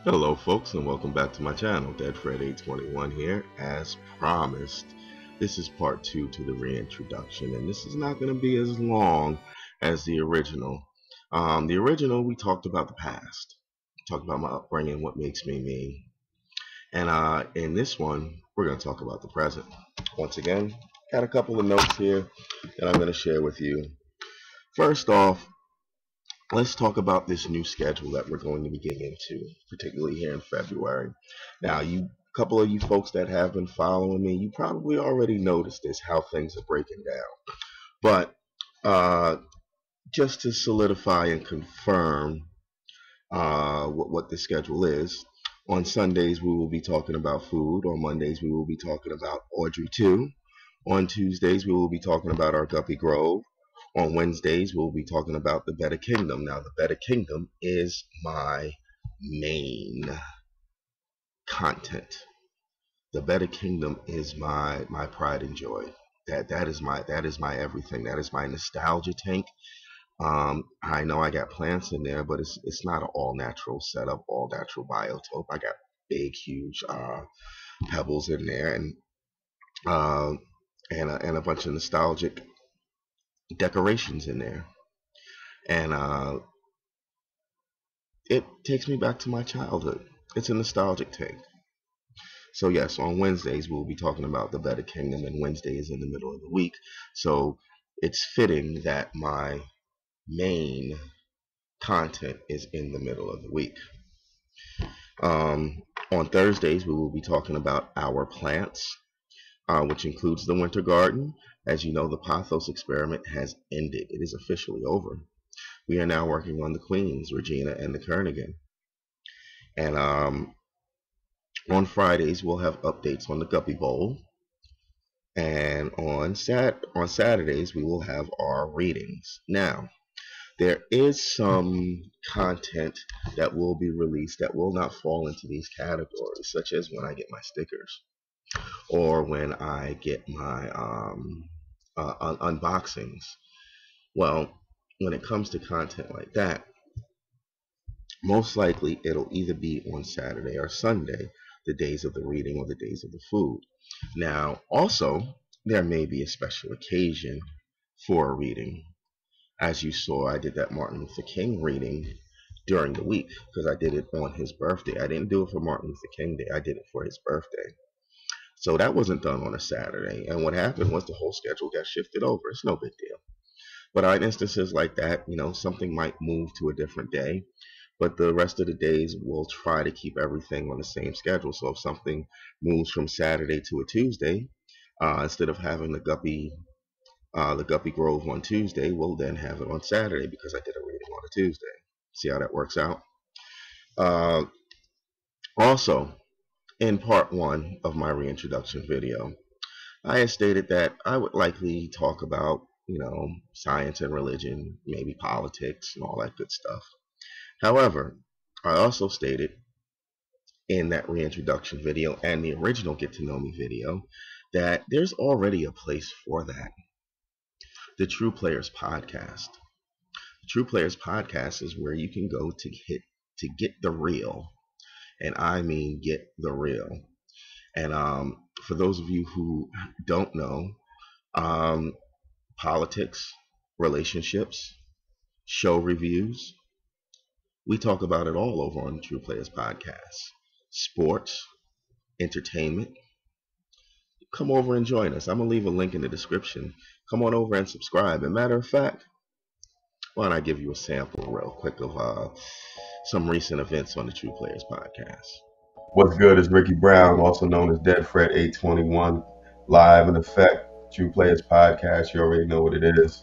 Hello folks, and welcome back to my channel. DeadFred821 here. As promised, this is part 2 to the reintroduction, and this is not going to be as long as the original. The original, we talked about the past, talked about my upbringing, what makes me me, and in this one we're going to talk about the present. Once again, got a couple of notes here that I'm going to share with you. First off, let's talk about this new schedule that we're going to be getting into, particularly here in February. Now, a couple of you folks that have been following me, you probably already noticed this, how things are breaking down. But just to solidify and confirm what the schedule is, on Sundays we will be talking about food. On Mondays we will be talking about Audrey 2. On Tuesdays we will be talking about our Guppy Grove. On Wednesdays, we'll be talking about the Better Kingdom. Now, the Better Kingdom is my main content. The Better Kingdom is my pride and joy. That is my everything. That is my nostalgia tank. I know I got plants in there, but it's not an all natural setup, all natural biotope. I got big, huge pebbles in there, and a bunch of nostalgic decorations in there, and it takes me back to my childhood. It's a nostalgic tank. So yes, on Wednesdays we'll be talking about the Better Kingdom, and Wednesday is in the middle of the week, so it's fitting that my main content is in the middle of the week. On Thursdays we will be talking about our plants, which includes the winter garden. As you know, the Pothos experiment has ended. It is officially over. We are now working on the Queens, Regina, and the Kernigan. And on Fridays, we'll have updates on the Guppy Bowl. And on Saturdays, we will have our readings. Now, there is some content that will be released that will not fall into these categories, such as when I get my stickers, or when I get my unboxings. Well, when it comes to content like that, most likely it'll either be on Saturday or Sunday, the days of the reading or the days of the food. Now, also, there may be a special occasion for a reading. As you saw, I did that Martin Luther King reading during the week because I did it on his birthday. I didn't do it for Martin Luther King Day. I did it for his birthday. So that wasn't done on a Saturday. And what happened was the whole schedule got shifted over. It's no big deal. But in instances like that, something might move to a different day. But the rest of the days, we'll try to keep everything on the same schedule. So if something moves from Saturday to a Tuesday, instead of having the Guppy Grove on Tuesday, we'll then have it on Saturday because I did a reading on a Tuesday. See how that works out? Also, in part 1 of my reintroduction video, I had stated that I would likely talk about, science and religion, maybe politics and all that good stuff. However, I also stated in that reintroduction video and the original Get to Know Me video that there's already a place for that. The TruPlayaz Podcast. The TruPlayaz Podcast is where you can go to get the real. And I mean get the real. And for those of you who don't know, politics, relationships, show reviews, we talk about it all over on the TruPlayaz Podcast. Sports, entertainment. Come over and join us. I'm going to leave a link in the description. Come on over and subscribe. And matter of fact, why don't I give you a sample real quick of some recent events on the TruPlayaz Podcast. What's good is Ricky Brown, also known as DeadFred821, live in effect, TruPlayaz Podcast. You already know what it is.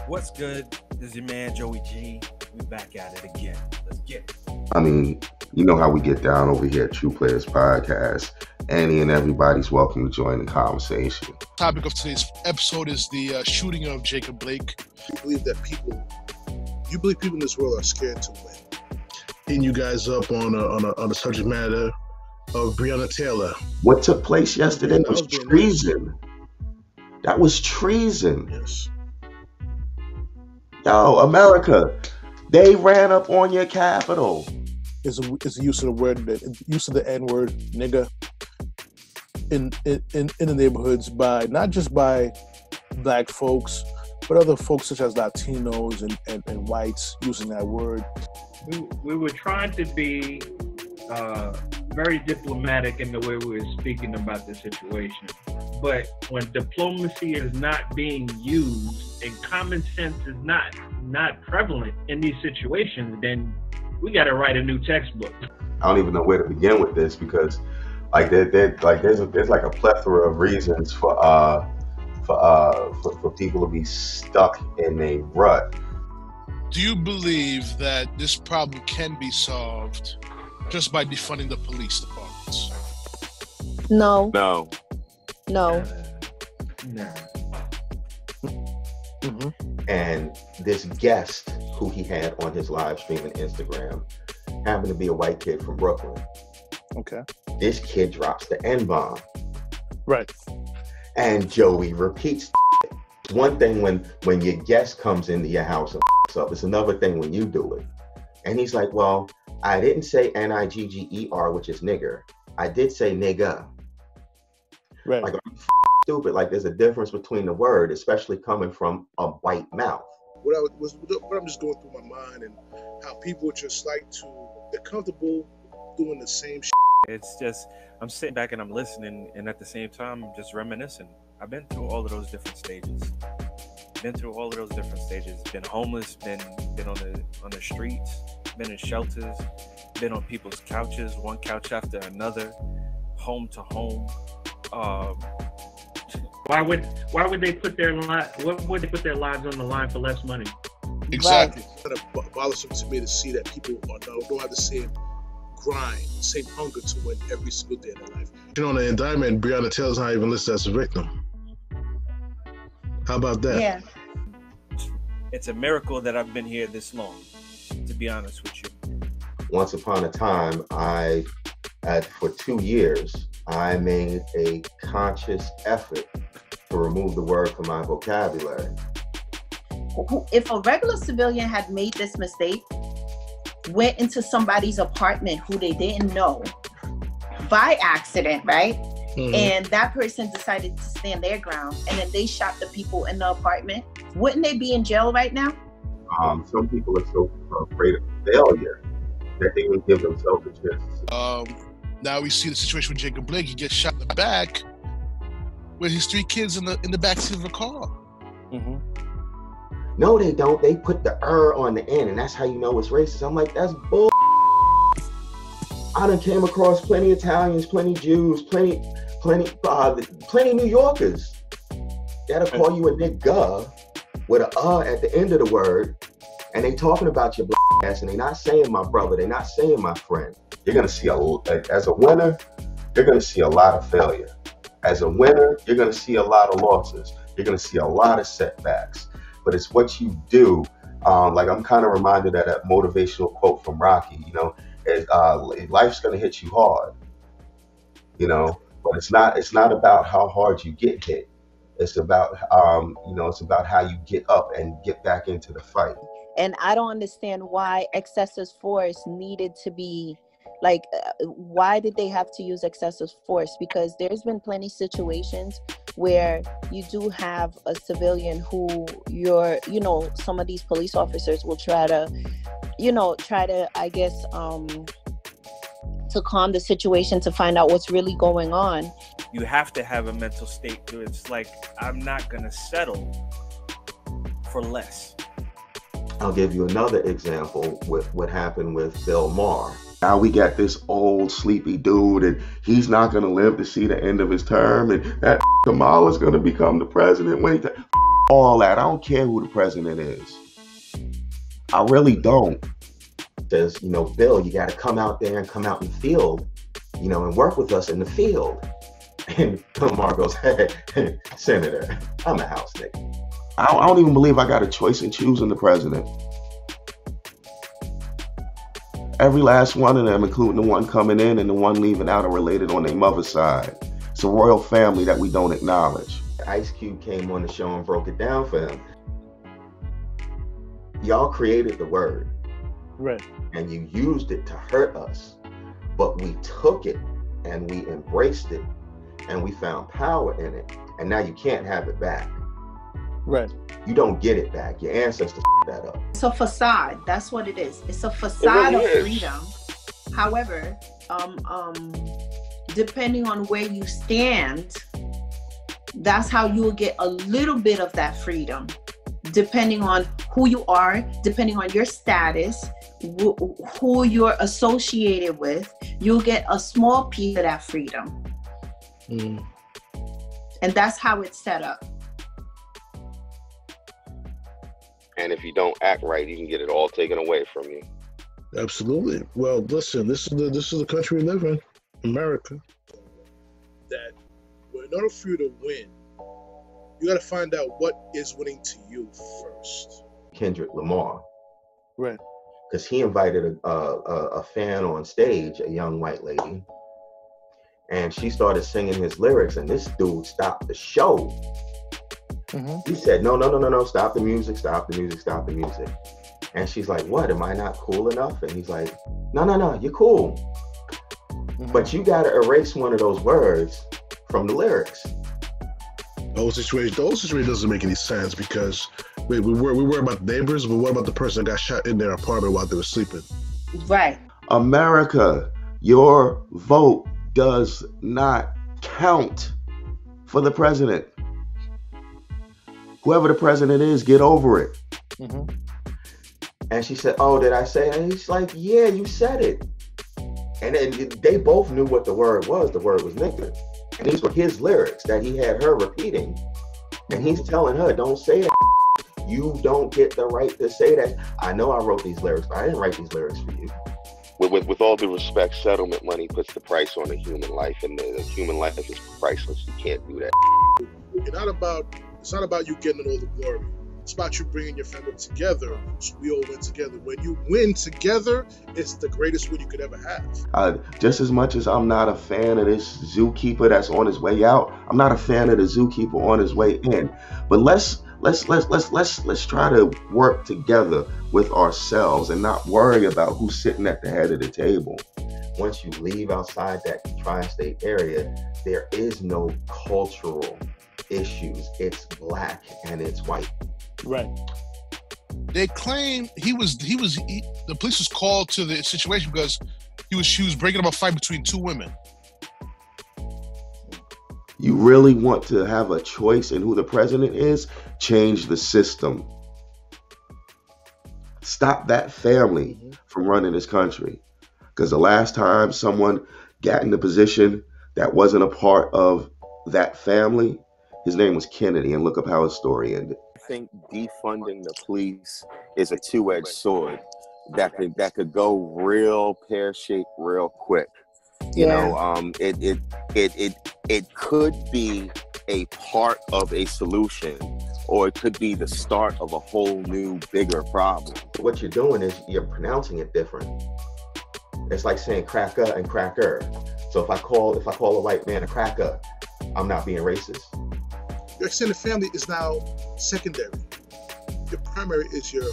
What's good? This is your man Joey G. We back at it again. Let's get it. I mean, you know how we get down over here at TruPlayaz Podcast. Any and everybody's welcome to join the conversation. Topic of today's episode is the shooting of Jacob Blake. You believe people in this world are scared to win. Hitting you guys up on the subject matter of Breonna Taylor. What took place yesterday was treason. That was treason. Yes. Yo, America, they ran up on your capital. is the use of the word, use of the N-word, nigga, in the neighborhoods not just by black folks, but other folks such as Latinos and whites using that word. We were trying to be very diplomatic in the way we were speaking about the situation. But when diplomacy is not being used and common sense is not prevalent in these situations, then we got to write a new textbook. I don't even know where to begin with this, because like there's like a plethora of reasons for people to be stuck in a rut. Do you believe that this problem can be solved just by defunding the police departments? No. No. Mm-hmm. And this guest who he had on his live stream and Instagram happened to be a white kid from Brooklyn. Okay. This kid drops the N-bomb. Right. And Joey repeats. It's one thing when your guest comes into your house and up. It's another thing when you do it. And he's like, well, I didn't say N-I-G-G-E-R, which is nigger. I did say nigga. Right. Like, I'm stupid. Like, there's a difference between the word, especially coming from a white mouth. What I'm just going through my mind, and how people just like they're comfortable doing the same shit. It's just, I'm sitting back and I'm listening, and at the same time, I'm just reminiscing. I've been through all of those different stages. Been homeless, been on the streets, been in shelters, been on people's couches, one couch after another, home to home. Why would they put their lives on the line for less money? Exactly. It's kind of bothersome to me to see that people don't have the same grind, the same hunger to win every single day of their life. You know, in the indictment, Breonna Taylor's not even listed as a victim. How about that? Yeah. It's a miracle that I've been here this long, to be honest with you. Once upon a time, for 2 years, I made a conscious effort to remove the word from my vocabulary. If a regular civilian had made this mistake, went into somebody's apartment who they didn't know by accident, right? Mm-hmm. And that person decided to stand their ground, and then they shot the people in the apartment, wouldn't they be in jail right now? Some people are so afraid of failure that they would give themselves a chance. Now we see the situation with Jacob Blake. He gets shot in the back with his 3 kids in the backseat of a car. Mm-hmm. No, they don't. They put the on the end, and that's how you know it's racist. I'm like, that's bull. I done came across plenty Italians, plenty Jews, plenty New Yorkers that'll call you a nigga with a at the end of the word, and they talking about your black ass, and they not saying my brother, they not saying my friend. You're gonna see as a winner, you're gonna see a lot of failure. As a winner, you're gonna see a lot of losses. You're gonna see a lot of setbacks. But it's what you do. Like, I'm kind of reminded of that motivational quote from Rocky. You know, life's gonna hit you hard. You know, but it's not about how hard you get hit. It's about it's about how you get up and get back into the fight. And I don't understand why excessive force needed to be, like, why did they have to use excessive force? Because there's been plenty situations where you do have a civilian who some of these police officers will try to, I guess, to calm the situation, to find out what's really going on. You have to have a mental state to it. It's like, I'm not going to settle for less. I'll give you another example with what happened with Bill Maher. Now we got this old sleepy dude, and he's not going to live to see the end of his term, and that Kamala's going to become the president. All that. I don't care who the president is. I really don't. Says, Bill, you got to come out there and come out in the field, and work with us in the field. And Bill Maher goes, hey, Senator, I'm a house nigga. I don't even believe I got a choice in choosing the president. Every last one of them, including the one coming in and the one leaving out, are related on their mother's side. It's a royal family that we don't acknowledge. Ice Cube came on the show and broke it down for him. Y'all created the word. Right. And you used it to hurt us. But we took it and we embraced it and we found power in it. And now you can't have it back. Right. You don't get it back. Your ancestors that up. It's a facade. That's what it is. It's a facade of freedom. However, depending on where you stand, that's how you'll get a little bit of that freedom. Depending on who you are, depending on your status, who you're associated with, you'll get a small piece of that freedom. Mm. And that's how it's set up. And if you don't act right, you can get it all taken away from you. Absolutely. Well, listen, this is the country we live in, America. That in order for you to win, you got to find out what is winning to you first. Kendrick Lamar. Right. Because he invited a fan on stage, a young white lady, and she started singing his lyrics, and this dude stopped the show. Mm-hmm. He said, no, stop the music, stop the music, stop the music. And she's like, what, am I not cool enough? And he's like, no, you're cool. Mm-hmm. But you got to erase one of those words from the lyrics. Those situations doesn't make any sense because we worry about the neighbors, but what about the person that got shot in their apartment while they were sleeping? Right. America, your vote does not count for the president. Whoever the president is, get over it. Mm-hmm. And she said, oh, did I say it? And he's like, yeah, you said it. And then they both knew what the word was. The word was nigga. And these were his lyrics that he had her repeating. And he's telling her, don't say that. You don't get the right to say that. I know I wrote these lyrics, but I didn't write these lyrics for you. With all due respect, settlement money puts the price on a human life, and the human life is priceless. You can't do that. It's not about you getting all the glory. It's about you bringing your family together, so we all win together. When you win together, it's the greatest win you could ever have. Just as much as I'm not a fan of this zookeeper that's on his way out, I'm not a fan of the zookeeper on his way in. But let's try to work together with ourselves and not worry about who's sitting at the head of the table. Once you leave outside that tri-state area, there is no cultural issues. It's black and it's white. Right. They claim the police was called to the situation because she was breaking up a fight between two women. You really want to have a choice in who the president is? Change the system. Stop that family from running this country. Because the last time someone got in the position that wasn't a part of that family, his name was Kennedy, and look up how his story ended. I think defunding the police is a two-edged sword that could go real pear-shaped real quick. You know, it could be a part of a solution, or it could be the start of a whole new bigger problem. What you're doing is you're pronouncing it different. It's like saying cracker and cracker. So if I call a white man a cracker, I'm not being racist. Your extended family is now secondary. Your primary is your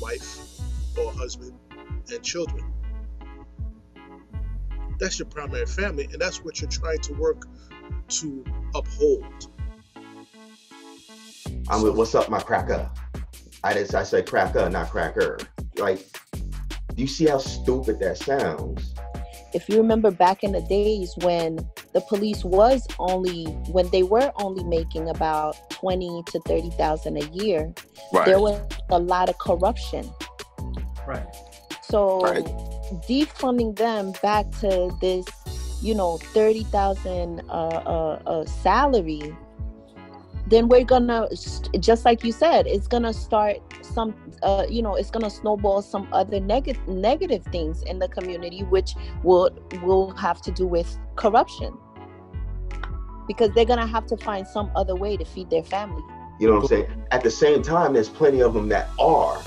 wife or husband and children. That's your primary family, and that's what you're trying to work to uphold. What's up, my cracker? I say cracker, not cracker. Like, do you see how stupid that sounds? If you remember back in the days when the police were only making about 20 to 30,000 a year, right, there was a lot of corruption. Right. So defunding them back to this, 30,000 salary, then we're gonna, just like you said, it's gonna start some, it's gonna snowball some other negative things in the community, which will have to do with corruption, because they're gonna have to find some other way to feed their family. You know what I'm saying? At the same time, there's plenty of them that are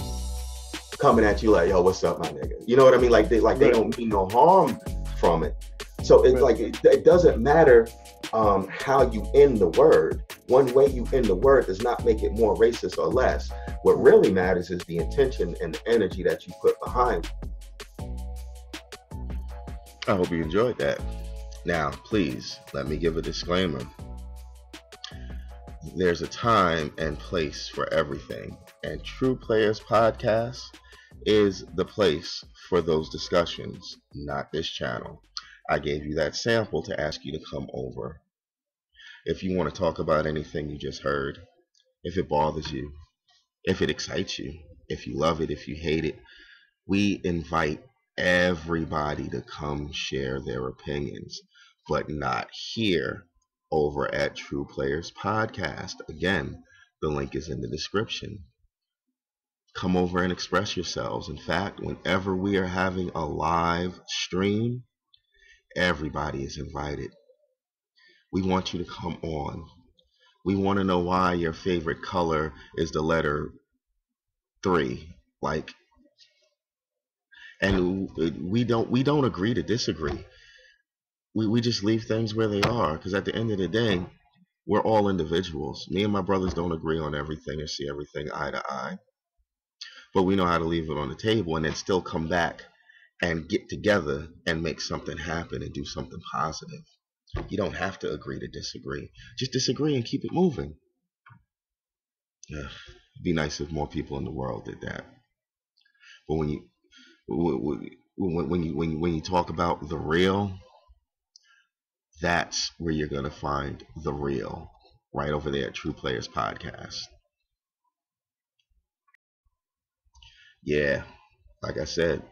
coming at you like, yo, what's up, my nigga? You know what I mean? Like they don't mean no harm from it. So it's like it doesn't matter how you end the word. One way you end the word does not make it more racist or less. What really matters is the intention and the energy that you put behind it. I hope you enjoyed that. Now, please, let me give a disclaimer. There's a time and place for everything, and TruPlayaz Podcast is the place for those discussions, not this channel. I gave you that sample to ask you to come over. If you want to talk about anything you just heard, if it bothers you, if it excites you, if you love it, if you hate it, we invite everybody to come share their opinions, but not here over at TruPlayaz Podcast. Again, the link is in the description. Come over and express yourselves. In fact, whenever we are having a live stream, everybody is invited. We want you to come on. We want to know why your favorite color is the letter 3. And we don't agree to disagree. We just leave things where they are, because at the end of the day, we're all individuals. Me and my brothers don't agree on everything or see everything eye to eye. But we know how to leave it on the table and then still come back and get together and make something happen and do something positive. You don't have to agree to disagree. Just disagree and keep it moving. Yeah, it'd be nice if more people in the world did that. But when you talk about the real, that's where you're gonna find the real, right over there at TruPlayaz Podcast. Yeah, like I said,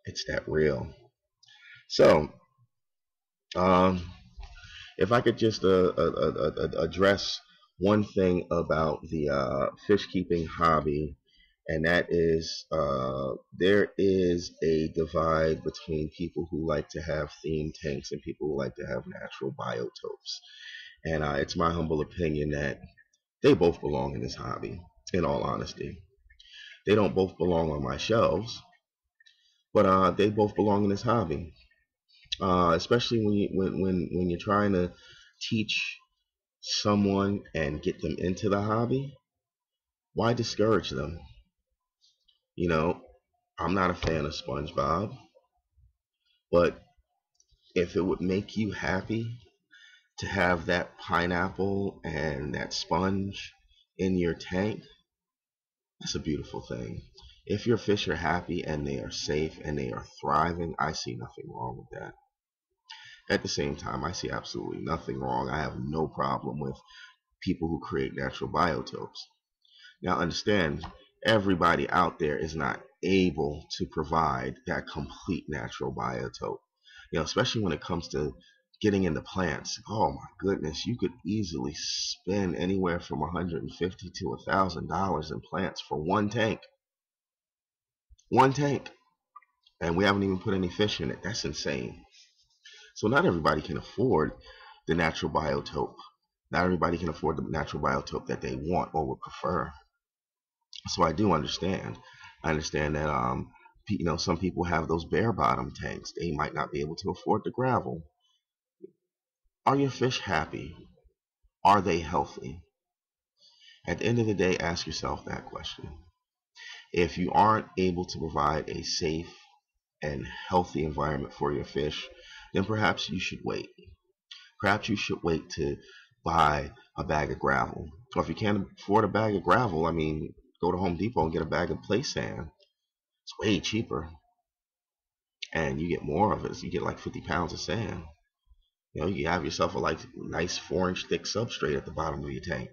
it's that real. So, if I could just address one thing about the fish keeping hobby, and that is there is a divide between people who like to have themed tanks and people who like to have natural biotopes. And it's my humble opinion that they both belong in this hobby, in all honesty. They don't both belong on my shelves, but they both belong in this hobby. Especially when you're trying to teach someone and get them into the hobby, why discourage them? You know, I'm not a fan of SpongeBob, but if it would make you happy to have that pineapple and that sponge in your tank, that's a beautiful thing. If your fish are happy and they are safe and they are thriving, I see nothing wrong with that. At the same time, I see absolutely nothing wrong. I have no problem with people who create natural biotopes. Now understand, everybody out there is not able to provide that complete natural biotope. You know, especially when it comes to getting into plants. Oh my goodness, you could easily spend anywhere from $150 to $1,000 in plants for one tank. One tank. And we haven't even put any fish in it. That's insane. So not everybody can afford the natural biotope. Not everybody can afford the natural biotope that they want or would prefer. So I do understand. I understand that some people have those bare bottom tanks. They might not be able to afford the gravel. Are your fish happy? Are they healthy? At the end of the day, ask yourself that question. If you aren't able to provide a safe and healthy environment for your fish, then perhaps you should wait. Perhaps you should wait to buy a bag of gravel. Or if you can't afford a bag of gravel, go to Home Depot and get a bag of play sand. It's way cheaper. And you get more of it. So you get like 50 pounds of sand. You know, you have yourself a nice 4-inch thick substrate at the bottom of your tank.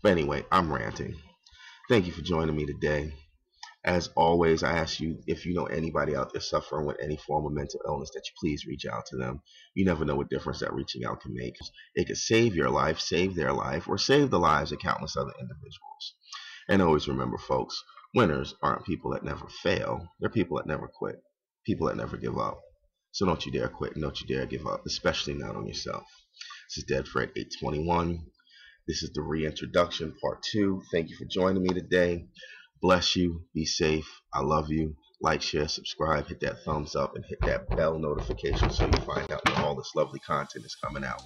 But anyway, I'm ranting. Thank you for joining me today. As always, I ask you, if you know anybody out there suffering with any form of mental illness, that you please reach out to them. You never know what difference that reaching out can make. It could save your life, save their life, or save the lives of countless other individuals. And always remember, folks, winners aren't people that never fail. They're people that never quit, people that never give up. So don't you dare quit, and don't you dare give up, especially not on yourself. This is Dead Fred 821. This is the Reintroduction Part 2. Thank you for joining me today. Bless you. Be safe. I love you. Like, share, subscribe, hit that thumbs up, and hit that bell notification so you find out when all this lovely content is coming out.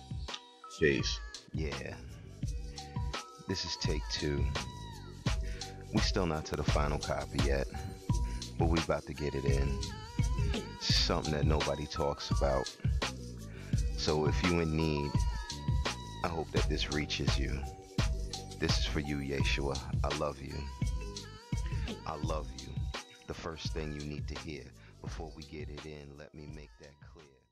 Peace. Yeah, this is take 2. We still not to the final copy yet, but we about to get it in. Something that nobody talks about. So if you in need, I hope that this reaches you. This is for you, Yeshua. I love you. I love you. The first thing you need to hear before we get it in, let me make that clear.